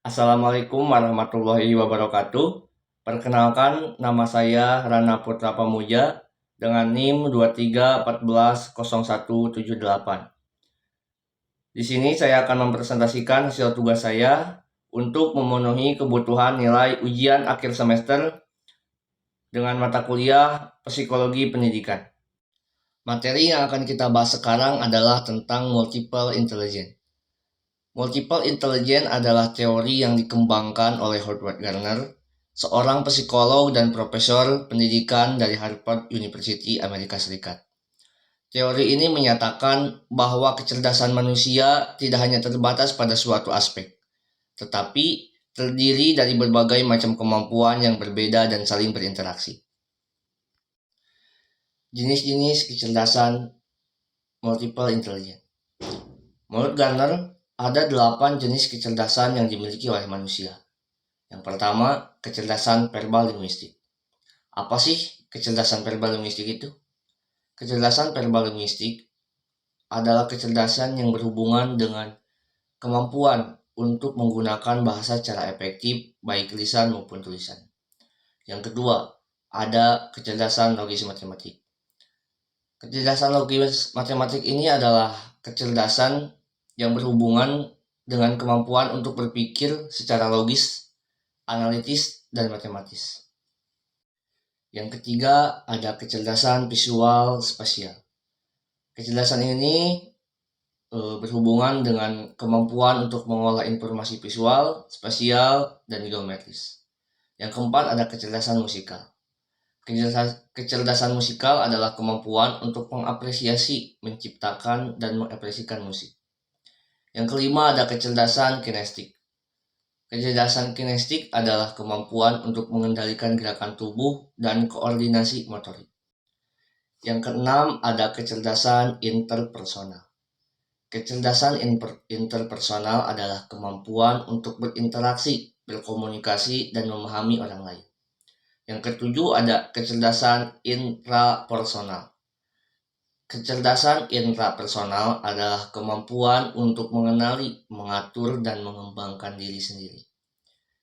Assalamualaikum warahmatullahi wabarakatuh. Perkenalkan, nama saya Rana Putra Pamuja dengan NIM 23140178. Di sini saya akan mempresentasikan hasil tugas saya untuk memenuhi kebutuhan nilai ujian akhir semester dengan mata kuliah Psikologi Pendidikan. Materi yang akan kita bahas sekarang adalah tentang multiple intelligence. Multiple intelligence adalah teori yang dikembangkan oleh Howard Gardner, seorang psikolog dan profesor pendidikan dari Harvard University, Amerika Serikat. Teori ini menyatakan bahwa kecerdasan manusia tidak hanya terbatas pada suatu aspek, tetapi terdiri dari berbagai macam kemampuan yang berbeda dan saling berinteraksi. Jenis-jenis kecerdasan multiple intelligence. Menurut Gardner, ada 8 jenis kecerdasan yang dimiliki oleh manusia. Yang pertama, kecerdasan verbal linguistik. Apa sih kecerdasan verbal linguistik itu? Kecerdasan verbal linguistik adalah kecerdasan yang berhubungan dengan kemampuan untuk menggunakan bahasa secara efektif, baik lisan maupun tulisan. Yang kedua, ada kecerdasan logis matematik. Kecerdasan logis matematik ini adalah kecerdasan yang berhubungan dengan kemampuan untuk berpikir secara logis, analitis, dan matematis. Yang ketiga, ada kecerdasan visual spasial. Kecerdasan ini berhubungan dengan kemampuan untuk mengolah informasi visual, spasial, dan geometris. Yang keempat, ada kecerdasan musikal. Kecerdasan musikal adalah kemampuan untuk mengapresiasi, menciptakan, dan mengapresiasikan musik. Yang kelima, ada kecerdasan kinestik. Kecerdasan kinestik adalah kemampuan untuk mengendalikan gerakan tubuh dan koordinasi motorik. Yang keenam, ada kecerdasan interpersonal. Kecerdasan interpersonal adalah kemampuan untuk berinteraksi, berkomunikasi, dan memahami orang lain. Yang ketujuh, ada kecerdasan intrapersonal. Kecerdasan intrapersonal adalah kemampuan untuk mengenali, mengatur, dan mengembangkan diri sendiri.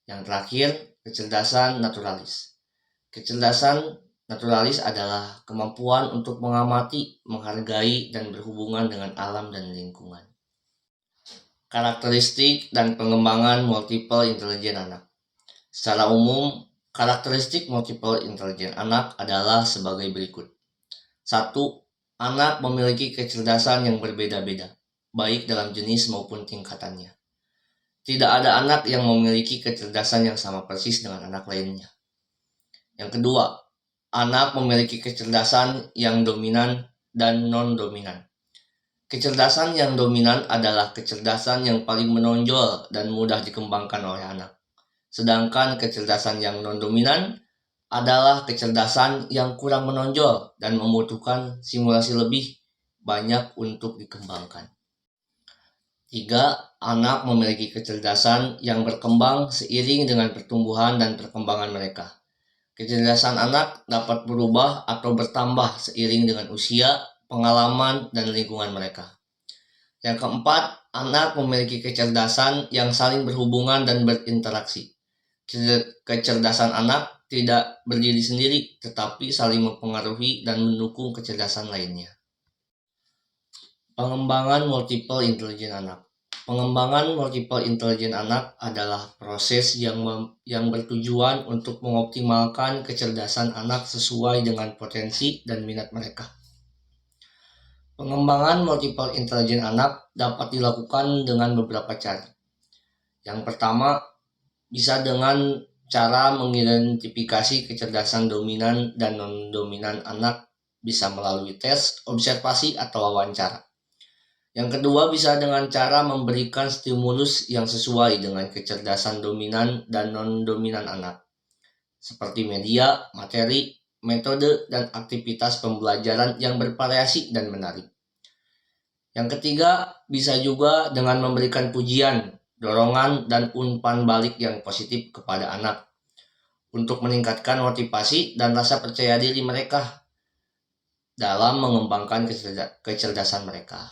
Yang terakhir, kecerdasan naturalis. Kecerdasan naturalis adalah kemampuan untuk mengamati, menghargai, dan berhubungan dengan alam dan lingkungan. Karakteristik dan pengembangan multiple intelligence anak. Secara umum, karakteristik multiple intelligence anak adalah sebagai berikut. 1. Anak memiliki kecerdasan yang berbeda-beda, baik dalam jenis maupun tingkatannya. Tidak ada anak yang memiliki kecerdasan yang sama persis dengan anak lainnya. Yang kedua, anak memiliki kecerdasan yang dominan dan non-dominan. Kecerdasan yang dominan adalah kecerdasan yang paling menonjol dan mudah dikembangkan oleh anak. Sedangkan kecerdasan yang non-dominan adalah kecerdasan yang kurang menonjol dan membutuhkan simulasi lebih banyak untuk dikembangkan. 3. Anak memiliki kecerdasan yang berkembang seiring dengan pertumbuhan dan perkembangan mereka. Kecerdasan anak dapat berubah atau bertambah seiring dengan usia, pengalaman, dan lingkungan mereka. Yang keempat, anak memiliki kecerdasan yang saling berhubungan dan berinteraksi. Kecerdasan anak tidak berdiri sendiri, tetapi saling mempengaruhi dan mendukung kecerdasan lainnya. Pengembangan multiple intelligence anak. Pengembangan multiple intelligence anak adalah proses yang bertujuan untuk mengoptimalkan kecerdasan anak sesuai dengan potensi dan minat mereka. Pengembangan multiple intelligence anak dapat dilakukan dengan beberapa cara. Yang pertama, bisa dengan cara mengidentifikasi kecerdasan dominan dan non-dominan anak, bisa melalui tes, observasi, atau wawancara. Yang kedua, bisa dengan cara memberikan stimulus yang sesuai dengan kecerdasan dominan dan non-dominan anak, seperti media, materi, metode, dan aktivitas pembelajaran yang bervariasi dan menarik. Yang ketiga, bisa juga dengan memberikan pujian, dorongan, dan umpan balik yang positif kepada anak untuk meningkatkan motivasi dan rasa percaya diri mereka dalam mengembangkan kecerdasan mereka.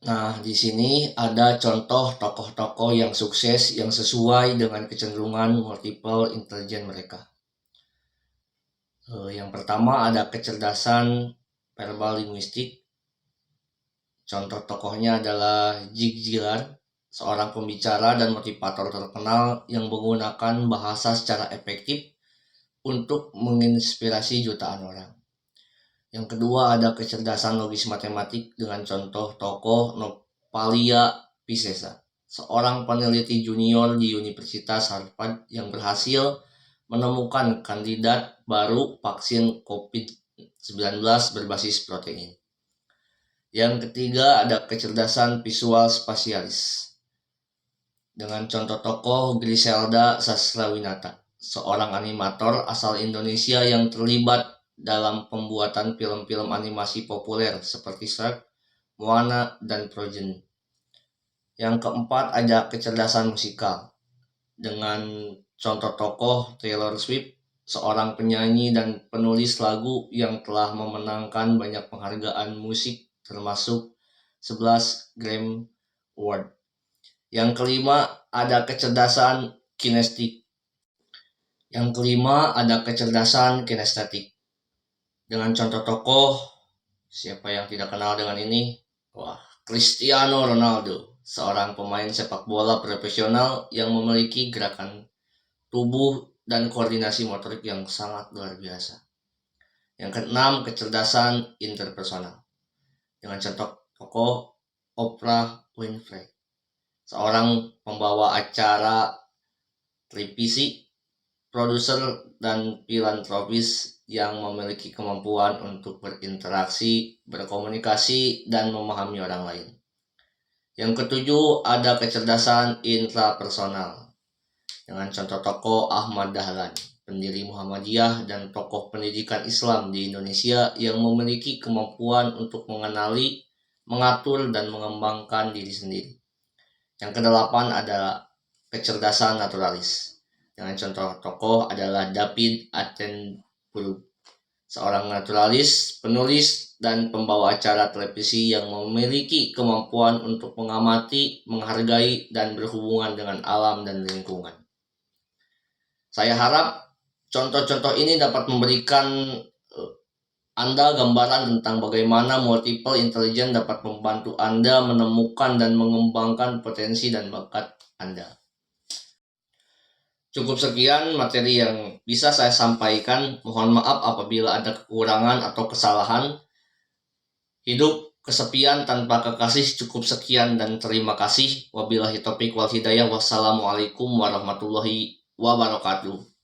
Nah, di sini ada contoh tokoh-tokoh yang sukses yang sesuai dengan kecenderungan multiple intelligence mereka. Yang pertama ada kecerdasan verbal linguistik. Contoh tokohnya adalah Zig Ziglar, seorang pembicara dan motivator terkenal yang menggunakan bahasa secara efektif untuk menginspirasi jutaan orang. Yang kedua ada kecerdasan logis matematik dengan contoh tokoh Novalia Pisesa, seorang peneliti junior di Universitas Harvard yang berhasil menemukan kandidat baru vaksin COVID-19 berbasis protein. Yang ketiga ada kecerdasan visual spasialis dengan contoh tokoh Griselda Sastrawinata, seorang animator asal Indonesia yang terlibat dalam pembuatan film-film animasi populer seperti Shrek, Moana, dan Frozen. Yang keempat ada kecerdasan musikal dengan contoh tokoh Taylor Swift, seorang penyanyi dan penulis lagu yang telah memenangkan banyak penghargaan musik termasuk 11 Grammy Award. Yang kelima ada kecerdasan kinestetik. Dengan contoh tokoh, siapa yang tidak kenal dengan ini? Wah, Cristiano Ronaldo, seorang pemain sepak bola profesional yang memiliki gerakan tubuh dan koordinasi motorik yang sangat luar biasa. Yang keenam, kecerdasan interpersonal. Dengan contoh tokoh Oprah Winfrey, seorang pembawa acara televisi, produser, dan filantropis yang memiliki kemampuan untuk berinteraksi, berkomunikasi, dan memahami orang lain. Yang ketujuh ada kecerdasan intrapersonal dengan contoh tokoh Ahmad Dahlan, pendiri Muhammadiyah dan tokoh pendidikan Islam di Indonesia yang memiliki kemampuan untuk mengenali, mengatur, dan mengembangkan diri sendiri. Yang kedelapan adalah kecerdasan naturalis. Dengan contoh tokoh adalah David Attenborough, seorang naturalis, penulis, dan pembawa acara televisi yang memiliki kemampuan untuk mengamati, menghargai, dan berhubungan dengan alam dan lingkungan. Saya harap contoh-contoh ini dapat memberikan Anda gambaran tentang bagaimana multiple intelligence dapat membantu Anda menemukan dan mengembangkan potensi dan bakat Anda. Cukup sekian materi yang bisa saya sampaikan. Mohon maaf apabila ada kekurangan atau kesalahan. Hidup kesepian tanpa kekasih. Cukup sekian dan terima kasih. Wabillahi taufiq wal hidayah. Wassalamualaikum warahmatullahi wabarakatuh.